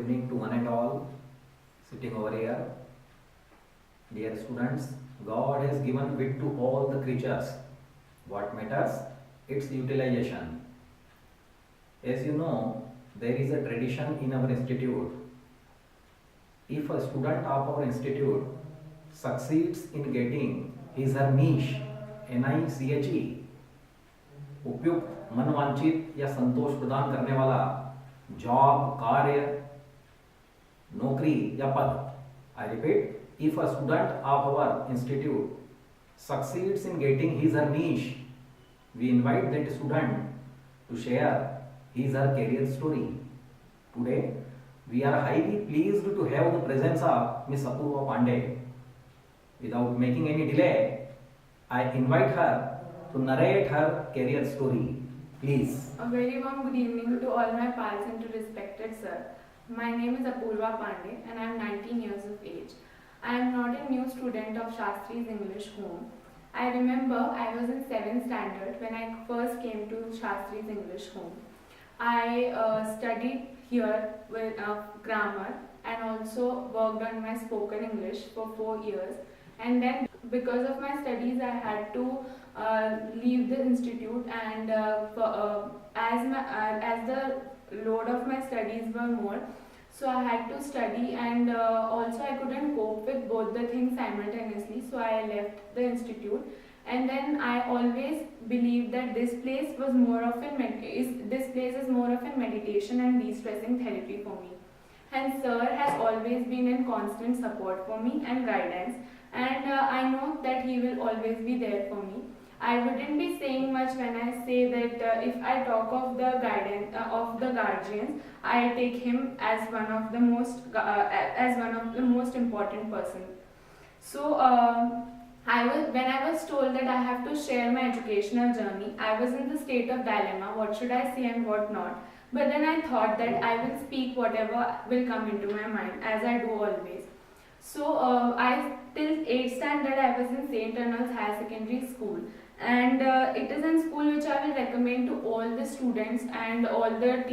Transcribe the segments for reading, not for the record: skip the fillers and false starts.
evening to one and all sitting over here. Dear students, God has given wit to all the creatures. What matters? Its utilization. As you know, there is a tradition in our institute. If a student of our institute succeeds in getting his or niche, NICHE, उपयुक्त मनवांचित या संतोष प्रदान करने वाला job, कार्य, नौकरी या पद. I repeat, if a student of our institute succeeds in getting his or niche, we invite that student to share his or career story. Today, we are highly pleased to have the presence of Miss Apurva Pandey. Without making any delay, I invite her to narrate her career story. Please. A very warm good evening to all my pals and to respected sir. My name is Apurva Pandey and I am 19 years of age. I am not a new student of Shastry's English home. I remember I was in 7th standard when I first came to Shastry's English home. I studied here with grammar and also worked on my spoken English for 4 years. And then because of my studies I had to leave the institute, and as the load of my studies were more, so I had to study, and also I couldn't cope with both the things simultaneously, so I left the institute. And then I always believed that this place is more of a meditation and de-stressing therapy for me. And sir has always been in constant support for me and guidance, and I know that he will always be there for me. I wouldn't be saying much when I say that if I talk of the guidance of the guardians, I take him as one of the most important person. So when I was told that I have to share my educational journey, I was in the state of dilemma. What should I say and what not? But then I thought that I will speak whatever will come into my mind, as I do always. So till 8th standard I was in St. Anand's Higher Secondary School, and it is a school which I will recommend to all the students and all the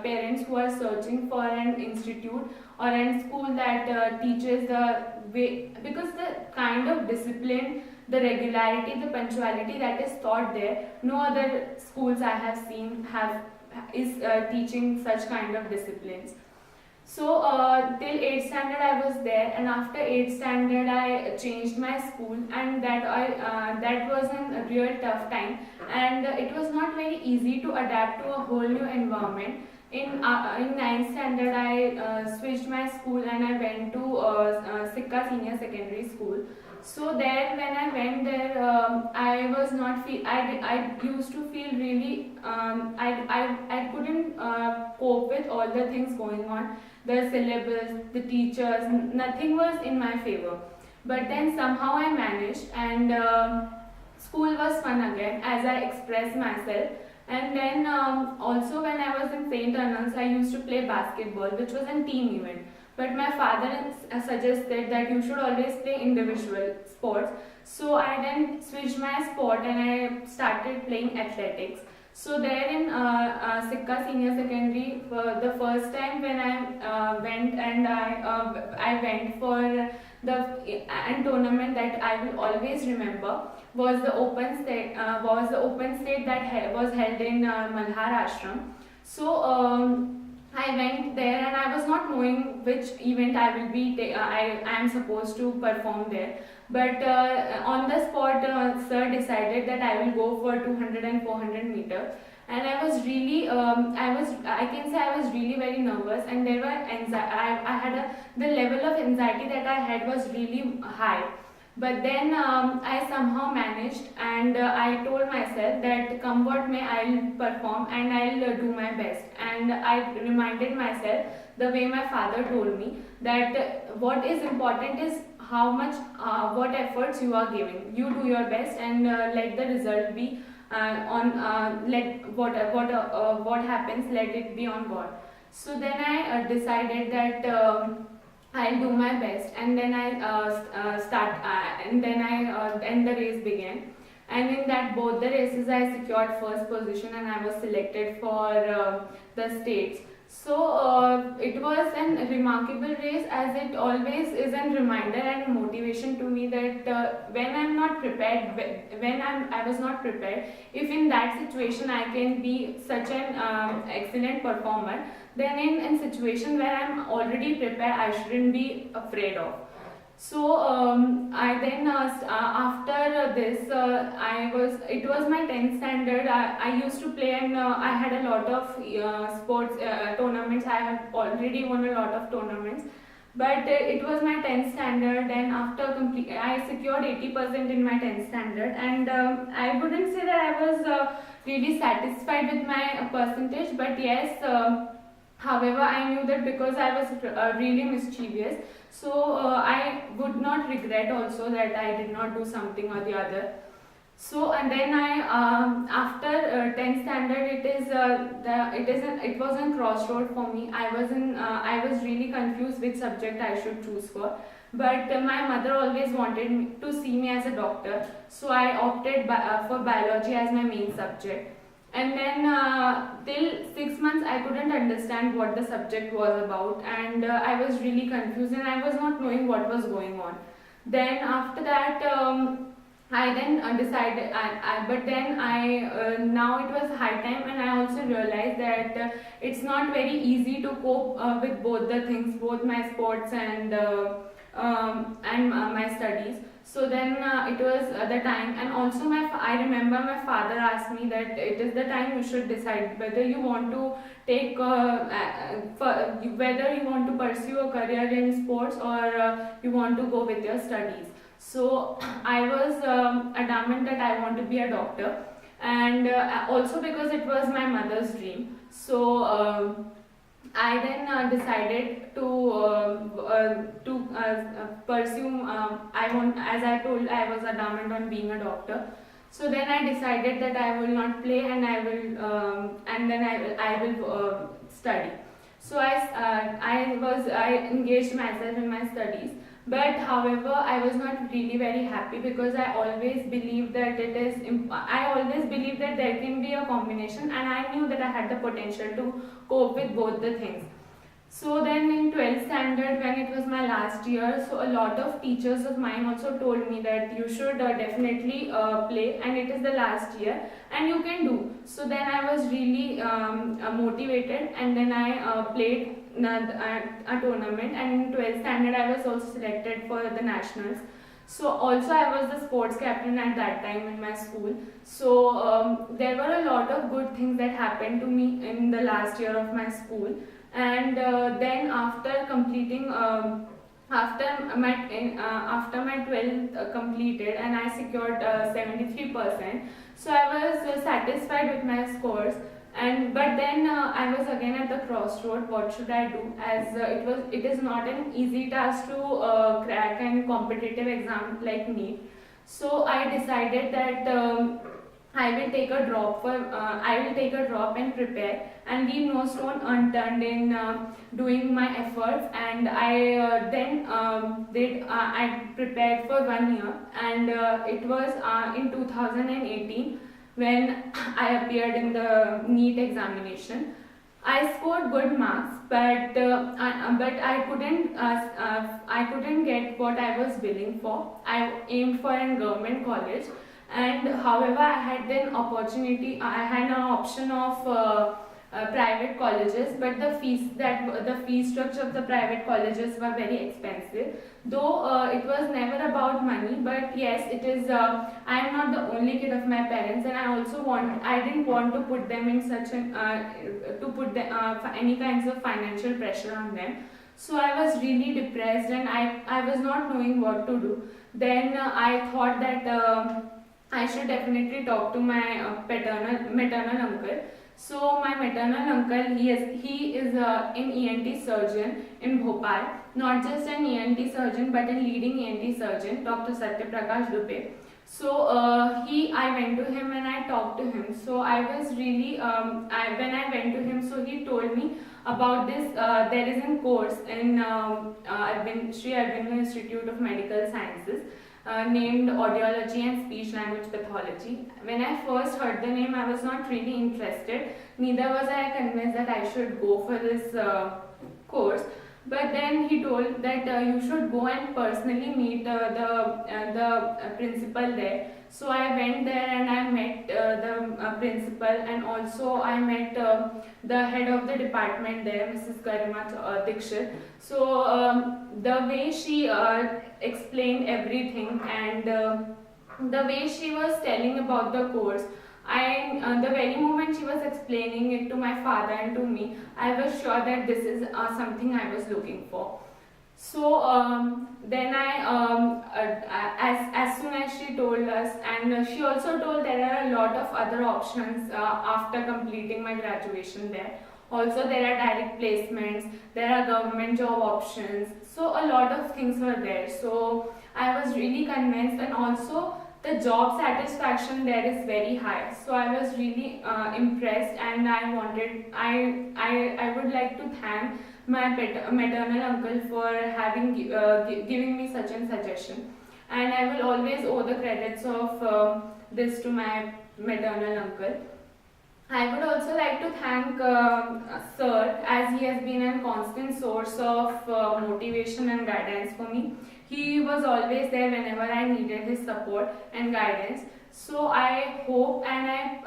parents who are searching for an institute or a school that teaches the way, because the kind of discipline, the regularity, the punctuality that is taught there, no other schools I have seen is teaching such kind of disciplines. So till 8th standard I was there, and after 8th standard I changed my school, and that was a real tough time, and it was not very easy to adapt to a whole new environment. In 9th standard I switched my school and I went to Sikka Senior Secondary School. So there, when I went there, I used to feel really I couldn't cope with all the things going on. The syllabus, the teachers, nothing was in my favor. But then somehow I managed, and school was fun again as I expressed myself. And then also when I was in St. Anand's, I used to play basketball, which was a team event. But my father suggested that you should always play individual sports. So I then switched my sport and I started playing athletics. So there in Sikka Senior Secondary, the first time when I went, and I went for the tournament that I will always remember was the open state that was held in Malhar Ashram. So I went there and I was not knowing which event I will be I am supposed to perform there. But on the spot, sir decided that I will go for 200 and 400 meters. And I was really, I can say I was really very nervous, and there were the level of anxiety that I had was really high. But then I somehow managed, and I told myself that come what may, I'll perform and I'll do my best. And I reminded myself the way my father told me that what is important is how much, what efforts you are giving. You do your best, and let the result be what happens, let it be on God. So then I decided that I'll do my best, and then and the race began. And in that both the races I secured first position, and I was selected for the states. So it was a remarkable race, as it always is a reminder and motivation to me that when I'm not prepared, when I was not prepared, if in that situation I can be such an excellent performer, then in situation where I'm already prepared, I shouldn't be afraid of. So I then after this I was it was my 10th standard. I used to play, and I had a lot of sports tournaments. I have already won a lot of tournaments, but it was my 10th standard, and after complete I secured 80% in my 10th standard, and I wouldn't say that I was really satisfied with my percentage, but yes. However, I knew that because I was really mischievous, so I would not regret also that I did not do something or the other. So and then I after 10th standard, it was a crossroad for me. I was really confused which subject I should choose for. But my mother always wanted me to see me as a doctor, so I opted for biology as my main subject. And then till 6 months I couldn't understand what the subject was about, and I was really confused and I was not knowing what was going on. Then after that I then decided, but then now it was high time, and I also realized that it's not very easy to cope with both the things, both my sports and my studies. So then it was the time, and also I remember my father asked me that it is the time you should decide whether you want to take whether you want to pursue a career in sports, or you want to go with your studies. So I was adamant that I want to be a doctor, and also because it was my mother's dream. So I then decided to pursue. I want, as I told, I was adamant on being a doctor. So then I decided that I will not play, and then I will study. So I engaged myself in my studies. But however, I was not really very happy, because I always believed that I always believed that there can be a combination, and I knew that I had the potential to cope with both the things. So then in 12th standard, when it was my last year, so a lot of teachers of mine also told me that you should definitely play, and it is the last year and you can do. So then I was really motivated, and then I played a tournament, and in 12th standard I was also selected for the nationals. So also I was the sports captain at that time in my school. So there were a lot of good things that happened to me in the last year of my school. And then after completing after my 12th completed, and I secured 73%, so I was satisfied with my scores. And but then I was again at the crossroad. What should I do? As it is not an easy task to crack an competitive exam like NEET. So I decided that I will take a drop and prepare, and leave no stone unturned in doing my efforts. And I then did I prepared for 1 year, and it was in 2018 when I appeared in the NEET examination. I scored good marks, but I couldn't get what I was willing for. I aimed for a government college, and however I had an opportunity. I had an option of private colleges, but the fee structure of the private colleges were very expensive. Though it was never about money, but yes, it is. I am not the only kid of my parents, and I didn't want to put them in such an any kinds of financial pressure on them. So I was really depressed, and I was not knowing what to do. Then I thought that I should definitely talk to my maternal uncle. So my maternal uncle, he is an ENT surgeon in Bhopal. Not just an ENT surgeon, but a leading ENT surgeon, Dr. Satyaprakash Dupe. So I went to him and I talked to him. So I was really when I went to him, so he told me about this. There is a course in Sri Aurobindo Institute of Medical Sciences, named Audiology and Speech Language Pathology. When I first heard the name, I was not really interested. Neither was I convinced that I should go for this course. But then he told that you should go and personally meet the principal there. So I went there and I met the principal, and also I met the head of the department there, Mrs. Garima Dikshit. So the way she explained everything, and the way she was telling about the course, the very moment she was explaining it to my father and to me, I was sure that this is something I was looking for. So then as soon as she told us, and she also told there are a lot of other options after completing my graduation there. Also, there are direct placements, there are government job options. So a lot of things were there. So I was really convinced, and also the job satisfaction there is very high. So I was really impressed, and I would like to thank my maternal uncle for giving me such a suggestion, and I will always owe the credits of this to my maternal uncle. I would also like to thank Sir, as he has been a constant source of motivation and guidance for me. He was always there whenever I needed his support and guidance. So I hope, and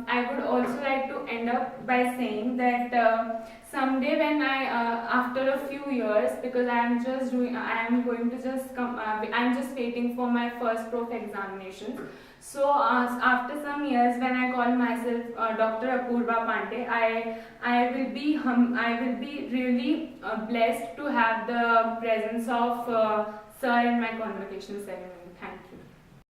I would also like to end up by saying that someday when after a few years, because I am going to just come, I am just waiting for my first prof examinations. So after some years, when I call myself Dr. Apurva Pandey, I will be really blessed to have the presence of Sir in my convocation ceremony. Thank you.